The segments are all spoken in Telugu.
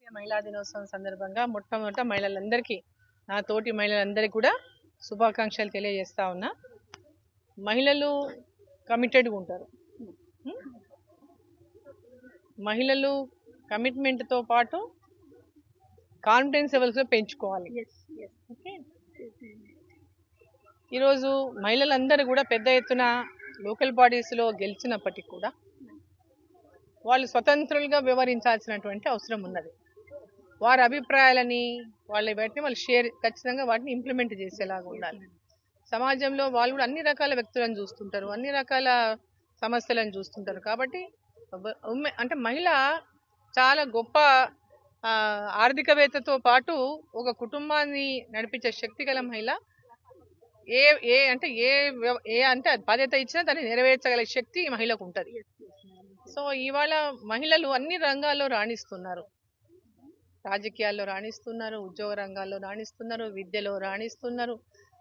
అంతర్జాతీయ మహిళా దినోత్సవం సందర్భంగా మొట్టమొదట మహిళలందరికీ నా తోటి మహిళలందరికీ కూడా శుభాకాంక్షలు తెలియజేస్తా ఉన్నా. మహిళలు కమిటెడ్గా ఉంటారు. మహిళలు కమిట్మెంట్తో పాటు కాన్ఫిడెన్స్ లెవెల్స్ పెంచుకోవాలి. ఓకే, ఈరోజు మహిళలందరూ కూడా పెద్ద ఎత్తున లోకల్ బాడీస్లో గెలిచినప్పటికీ కూడా వాళ్ళు స్వతంత్రులుగా వ్యవహరించాల్సినటువంటి అవసరం ఉన్నది. వారి అభిప్రాయాలని వాటిని వాళ్ళు ఖచ్చితంగా వాటిని ఇంప్లిమెంట్ చేసేలాగా ఉండాలి. సమాజంలో వాళ్ళు కూడా అన్ని రకాల వ్యక్తులను చూస్తుంటారు, అన్ని రకాల సమస్యలను చూస్తుంటారు. కాబట్టి అంటే మహిళ చాలా గొప్ప ఆర్థికవేత్తతో పాటు ఒక కుటుంబాన్ని నడిపించే శక్తి గల మహిళ. అంటే బాధ్యత ఇచ్చినా దాన్ని నెరవేర్చగల శక్తి ఈ మహిళకు ఉంటుంది. సో ఇవాళ మహిళలు అన్ని రంగాల్లో రాణిస్తున్నారు. రాజకీయాల్లో రాణిస్తున్నారు, ఉద్యోగ రంగాల్లో రాణిస్తున్నారు, విద్యలో రాణిస్తున్నారు.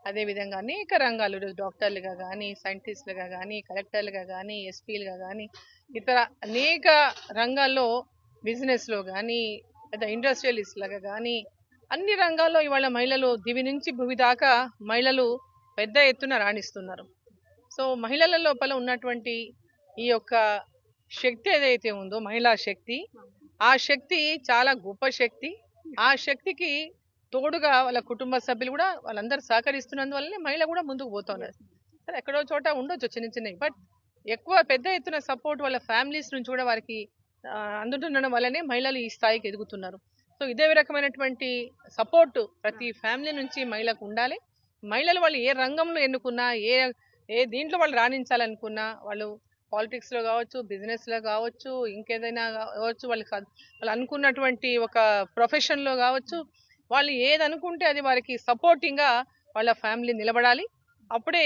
అదేవిధంగా అనేక రంగాలు డాక్టర్లుగా కానీ, సైంటిస్టులుగా కానీ, కలెక్టర్లుగా కానీ, ఎస్పీలుగా కానీ, ఇతర అనేక రంగాల్లో బిజినెస్లో కానీ, లేదా ఇండస్ట్రియలిస్టులుగా కానీ అన్ని రంగాల్లో ఇవాళ మహిళలు దివి నుంచి భూమి దాకా మహిళలు పెద్ద ఎత్తున రాణిస్తున్నారు. సో మహిళల లోపల ఉన్నటువంటి ఈ యొక్క శక్తి ఏదైతే ఉందో మహిళా శక్తి, ఆ శక్తి చాలా గొప్ప శక్తి. ఆ శక్తికి తోడుగా వాళ్ళ కుటుంబ సభ్యులు కూడా వాళ్ళందరూ సహకరిస్తున్నందువల్లనే మహిళ కూడా ముందుకు పోతున్నారు. సరే ఎక్కడో చోట ఉండొచ్చు చిన్న చిన్నవి, బట్ ఎక్కువ పెద్ద ఎత్తున సపోర్ట్ వాళ్ళ ఫ్యామిలీస్ నుంచి కూడా వారికి అందుతుండడం వల్లనే మహిళలు ఈ స్థాయికి ఎదుగుతున్నారు. సో ఇదే రకమైనటువంటి సపోర్ట్ ప్రతి ఫ్యామిలీ నుంచి మహిళకు ఉండాలి. మహిళలు వాళ్ళు ఏ రంగంలో ఎన్నుకున్నా, ఏ దీంట్లో వాళ్ళు రాణించాలనుకున్నా, వాళ్ళు పాలిటిక్స్లో కావచ్చు, బిజినెస్లో కావచ్చు, ఇంకేదైనా కావచ్చు, వాళ్ళు అనుకున్నటువంటి ఒక ప్రొఫెషన్లో కావచ్చు, వాళ్ళు ఏది అనుకుంటే అది వారికి సపోర్టింగ్గా వాళ్ళ ఫ్యామిలీ నిలబడాలి. అప్పుడే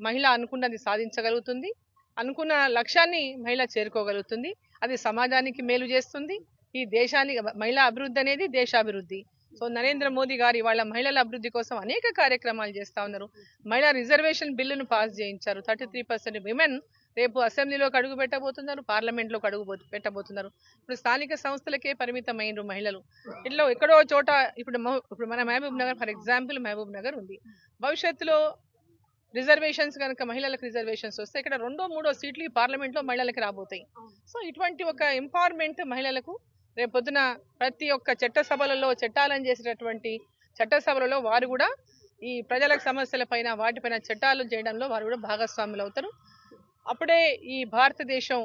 మహిళ అనుకున్నది సాధించగలుగుతుంది, అనుకున్న లక్ష్యాన్ని మహిళ చేరుకోగలుగుతుంది. అది సమాజానికి మేలు చేస్తుంది. ఈ దేశానికి మహిళా అభివృద్ధి అనేది దేశాభివృద్ధి. సో నరేంద్ర మోదీ గారు ఇవాళ మహిళల అభివృద్ధి కోసం అనేక కార్యక్రమాలు చేస్తా ఉన్నారు. మహిళా రిజర్వేషన్ బిల్లును పాస్ చేయించారు. 33% విమెన్ రేపు అసెంబ్లీలోకి అడుగు పెట్టబోతున్నారు, పార్లమెంట్లోకి అడుగు పెట్టబోతున్నారు. ఇప్పుడు స్థానిక సంస్థలకే పరిమితమైన మహిళలు ఇట్లా ఎక్కడో చోట ఇప్పుడు మన మహబూబ్ నగర్, ఫర్ ఎగ్జాంపుల్ మహబూబ్ నగర్ ఉంది. భవిష్యత్తులో రిజర్వేషన్స్ కనుక మహిళలకు రిజర్వేషన్స్ వస్తే ఇక్కడ 2, 3 సీట్లు ఈ పార్లమెంట్లో మహిళలకు రాబోతాయి. సో ఇటువంటి ఒక ఎంపవర్మెంట్ మహిళలకు రేపొద్దున ప్రతి ఒక్క చట్టసభలలో చట్టాలను చేసేటటువంటి చట్టసభలలో వారు కూడా ఈ ప్రజల సమస్యల పైన వాటిపైన చట్టాలు చేయడంలో వారు కూడా భాగస్వాములు అవుతారు. అప్పుడే ఈ భారతదేశం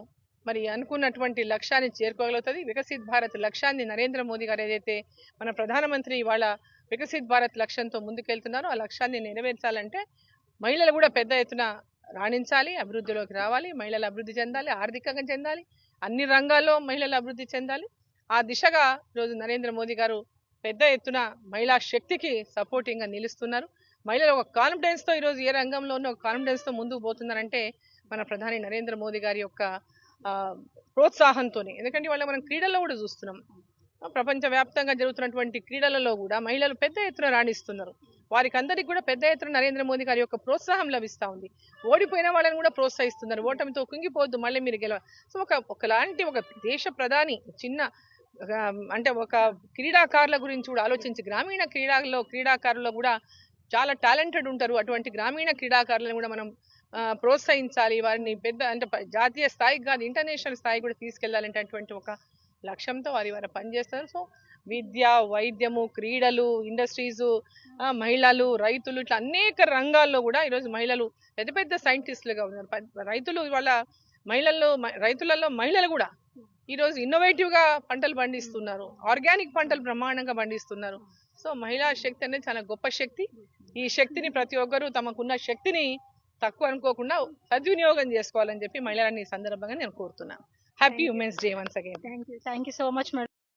మరి అనుకున్నటువంటి లక్ష్యాన్ని చేరుకోగలుగుతుంది. వికసిత్ భారత్ లక్ష్యాన్ని నరేంద్ర మోదీ గారు ఏదైతే మన ప్రధానమంత్రి ఇవాళ వికసిత్ భారత్ లక్ష్యంతో ముందుకెళ్తున్నారో ఆ లక్ష్యాన్ని నెరవేర్చాలంటే మహిళలు కూడా పెద్ద ఎత్తున రాణించాలి, అభివృద్ధిలోకి రావాలి, మహిళలు అభివృద్ధి చెందాలి, ఆర్థికంగా చెందాలి, అన్ని రంగాల్లో మహిళలు అభివృద్ధి చెందాలి. ఆ దిశగా ఈరోజు నరేంద్ర మోదీ గారు పెద్ద ఎత్తున మహిళా శక్తికి సపోర్టింగ్గా నిలుస్తున్నారు. మహిళలు ఒక కాన్ఫిడెన్స్తో ఈరోజు ఏ రంగంలోనూ ఒక కాన్ఫిడెన్స్తో ముందుకు పోతున్నారంటే మన ప్రధాని నరేంద్ర మోదీ గారి యొక్క ప్రోత్సాహంతోనే. ఎందుకంటే వాళ్ళ మనం క్రీడల్లో కూడా చూస్తున్నాం, ప్రపంచవ్యాప్తంగా జరుగుతున్నటువంటి క్రీడలలో కూడా మహిళలు పెద్ద ఎత్తున రాణిస్తున్నారు. వారికి అందరికి కూడా పెద్ద ఎత్తున నరేంద్ర మోదీ గారి యొక్క ప్రోత్సాహం లభిస్తూ ఉంది. ఓడిపోయిన వాళ్ళని కూడా ప్రోత్సహిస్తున్నారు. ఓటమితో కుంగిపోవద్దు, మళ్ళీ మీరు సో ఒకలాంటి ఒక దేశ ప్రధాని చిన్న అంటే ఒక క్రీడాకారుల గురించి కూడా ఆలోచించి గ్రామీణ క్రీడాకారుల్లో కూడా చాలా టాలెంటెడ్ ఉంటారు. అటువంటి గ్రామీణ క్రీడాకారులను కూడా మనం ప్రోత్సహించాలి. వారిని పెద్ద అంటే జాతీయ స్థాయికి కాదు ఇంటర్నేషనల్ స్థాయికి కూడా తీసుకెళ్లాలంటే అటువంటి ఒక లక్ష్యంతో వారు పనిచేస్తారు. సో విద్య, వైద్యము, క్రీడలు, ఇండస్ట్రీసు, మహిళలు, రైతులు ఇట్లా అనేక రంగాల్లో కూడా ఈరోజు మహిళలు పెద్ద పెద్ద సైంటిస్టులుగా ఉన్నారు. రైతులు వాళ్ళ రైతులలో మహిళలు కూడా ఈరోజు ఇన్నోవేటివ్గా పంటలు పండిస్తున్నారు, ఆర్గానిక్ పంటలు బ్రహ్మాండంగా పండిస్తున్నారు. సో మహిళా శక్తి అనేది చాలా గొప్ప శక్తి. ఈ శక్తిని ప్రతి ఒక్కరూ తమకున్న శక్తిని తక్కువ అనుకోకుండా సద్వినియోగం చేసుకోవాలని చెప్పి మహిళలని ఈ సందర్భంగా నేను కోరుతున్నాను. Happy women's day once again. Thank you so much madam.